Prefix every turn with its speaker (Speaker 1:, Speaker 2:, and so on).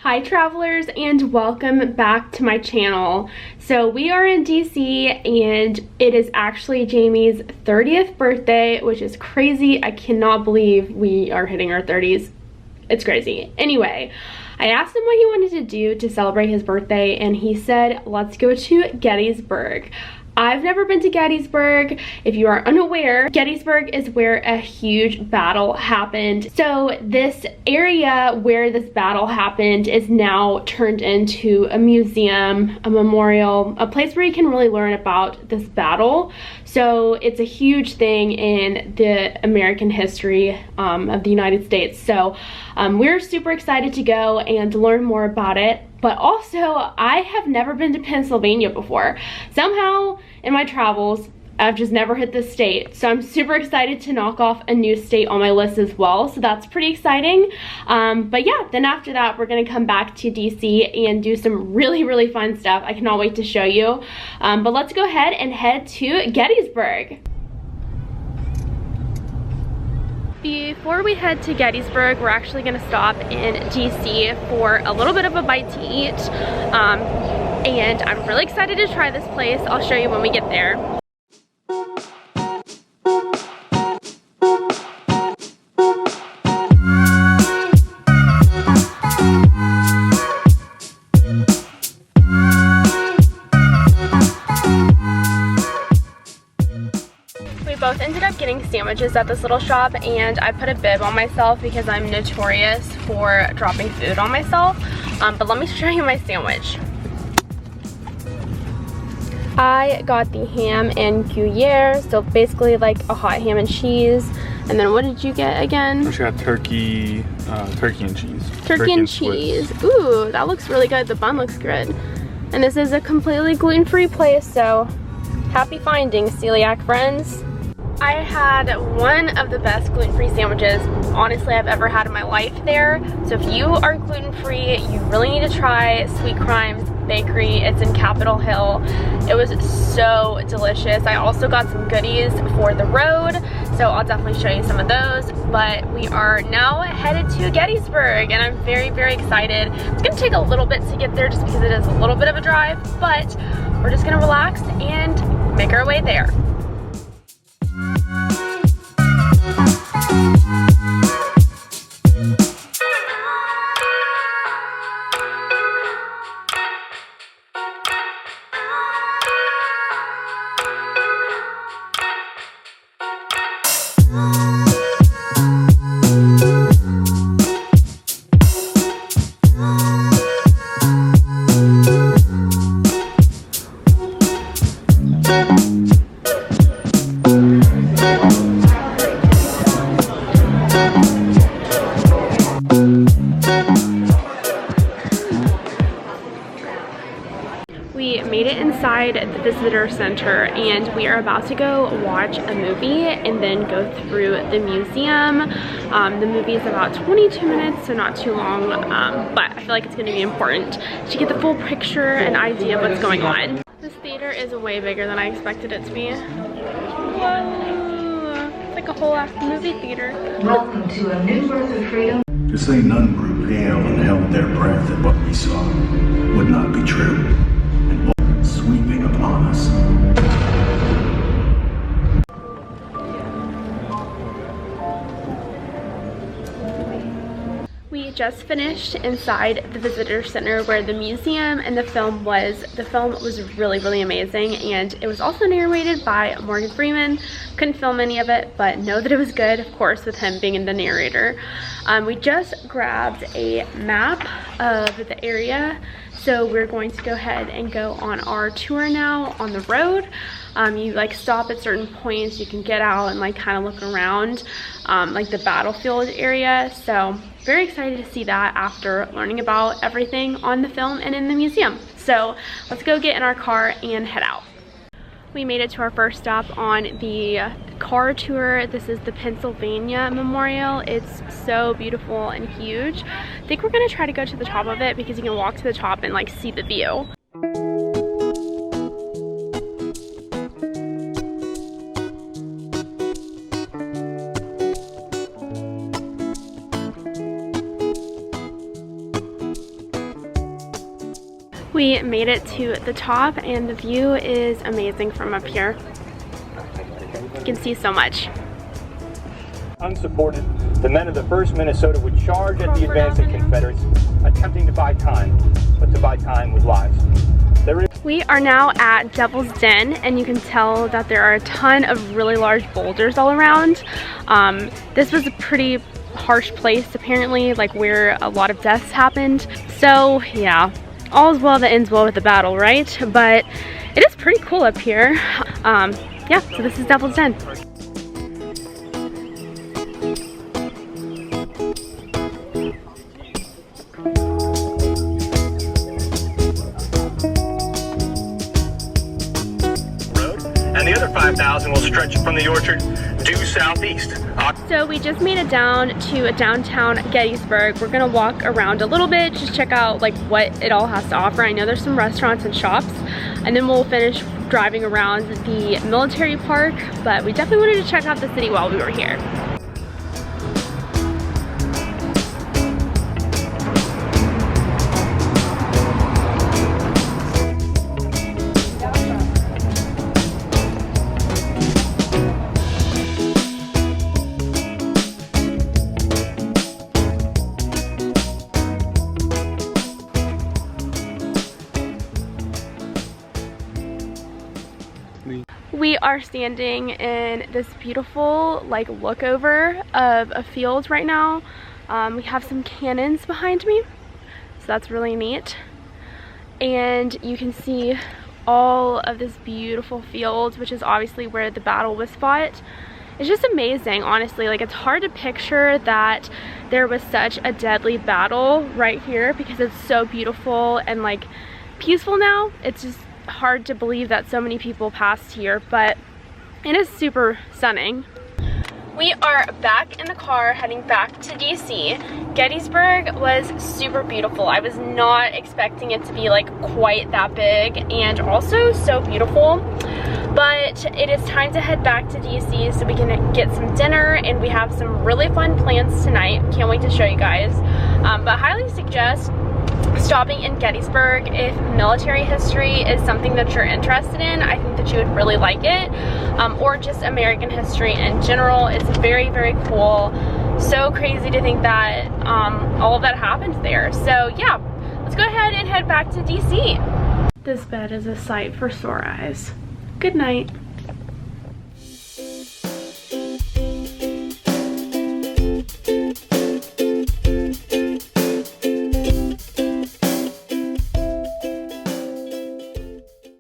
Speaker 1: Hi travelers, and welcome back to my channel. So we are in DC and it is actually Jamie's 30th birthday, which is crazy. I cannot believe we are hitting our 30s. It's crazy. Anyway, I asked him what he wanted to do to celebrate his birthday and he said, let's go to Gettysburg. I've never been to Gettysburg. If you are unaware, Gettysburg is where a huge battle happened. So this area where this battle happened is now turned into a museum, a memorial, a place where you can really learn about this battle. So it's a huge thing in the American history of the United States. So we're super excited to go and learn more about it. But also, I have never been to Pennsylvania before. Somehow, in my travels, I've just never hit this state. So I'm super excited to knock off a new state on my list as well. So that's pretty exciting. But yeah, then after that, we're gonna come back to DC and do some really fun stuff. I cannot wait to show you. But let's go ahead and head to Gettysburg. Before we head to Gettysburg, we're actually gonna stop in DC for a little bit of a bite to eat. And I'm really excited to try this place. I'll show you when we get there. Both ended up getting sandwiches at this little shop, and I put a bib on myself because I'm notorious for dropping food on myself. But let me show you my sandwich. I got the ham and Gruyere, so basically like a hot ham and cheese. And then what did you get again?
Speaker 2: I got turkey and cheese.
Speaker 1: Turkey and cheese. Swiss. Ooh, that looks really good. The bun looks good. And this is a completely gluten-free place, so happy findings, celiac friends. I had one of the best gluten-free sandwiches, honestly, I've ever had in my life there. So if you are gluten-free, you really need to try Sweet Crimes Bakery. It's in Capitol Hill. It was so delicious. I also got some goodies for the road, so I'll definitely show you some of those. But we are now headed to Gettysburg, and I'm very excited. It's gonna take a little bit to get there just because it is a little bit of a drive, but we're just gonna relax and make our way there. We made it inside the visitor center and we are about to go watch a movie and then go through the museum. The movie is about 22 minutes, so not too long, but I feel like it's going to be important to get the full picture and idea of what's going on. This theater is way bigger than I expected it to be. Whoa! It's like a whole movie theater.
Speaker 3: Welcome to a new birth of freedom.
Speaker 4: To say none grew pale and held their breath at what we saw would not be true. Sweeping upon us.
Speaker 1: We just finished inside the visitor center where the museum and the film was. The film was really amazing, and it was also narrated by Morgan Freeman. Couldn't film any of it, but know that it was good, of course, with him being the narrator. We just grabbed a map of the area, so we're going to go ahead and go on our tour now on the road. You like stop at certain points, you can get out and like kind of look around like the battlefield area. So very excited to see that after learning about everything on the film and in the museum. So let's go get in our car and head out. We made it to our first stop on the car tour. This is the Pennsylvania Memorial. It's so beautiful and huge. I think we're gonna try to go to the top of it because you can walk to the top and like see the view. We made it to the top and the view is amazing from up here. You can see so much.
Speaker 5: Unsupported, the men of the 1st Minnesota would charge at the advancing Confederates, attempting to buy time, but to buy time with lives.
Speaker 1: We are now at Devil's Den, and you can tell that there are a ton of really large boulders all around. This was a pretty harsh place, apparently, like where a lot of deaths happened. So yeah, all's well that ends well with the battle, right? But it is pretty cool up here. Yeah, so this is Devil's Den.
Speaker 5: And the other 5,000 will stretch from the orchard due southeast.
Speaker 1: So we just made it down to downtown Gettysburg. We're gonna walk around a little bit, just check out like what it all has to offer. I know there's some restaurants and shops, and then we'll finish driving around the military park, but we definitely wanted to check out the city while we were here. We are standing in this beautiful like look over of a field right now. We have some cannons behind me, so that's really neat. And you can see all of this beautiful field, which is obviously where the battle was fought. It's just amazing, honestly. Like, it's hard to picture that there was such a deadly battle right here because it's so beautiful and like peaceful now. It's just hard to believe that so many people passed here, but it is super stunning. We are back in the car heading back to DC. Gettysburg was super beautiful. I was not expecting it to be like quite that big and also so beautiful, but it is time to head back to DC so we can get some dinner, and we have some really fun plans tonight. Can't wait to show you guys, but highly suggest stopping in Gettysburg if military history is something that you're interested in. I think that you would really like it, or just American history in general. It's very, very cool. So crazy to think that all of that happened there. So yeah, let's go ahead and head back to DC. This bed is a sight for sore eyes. Good night.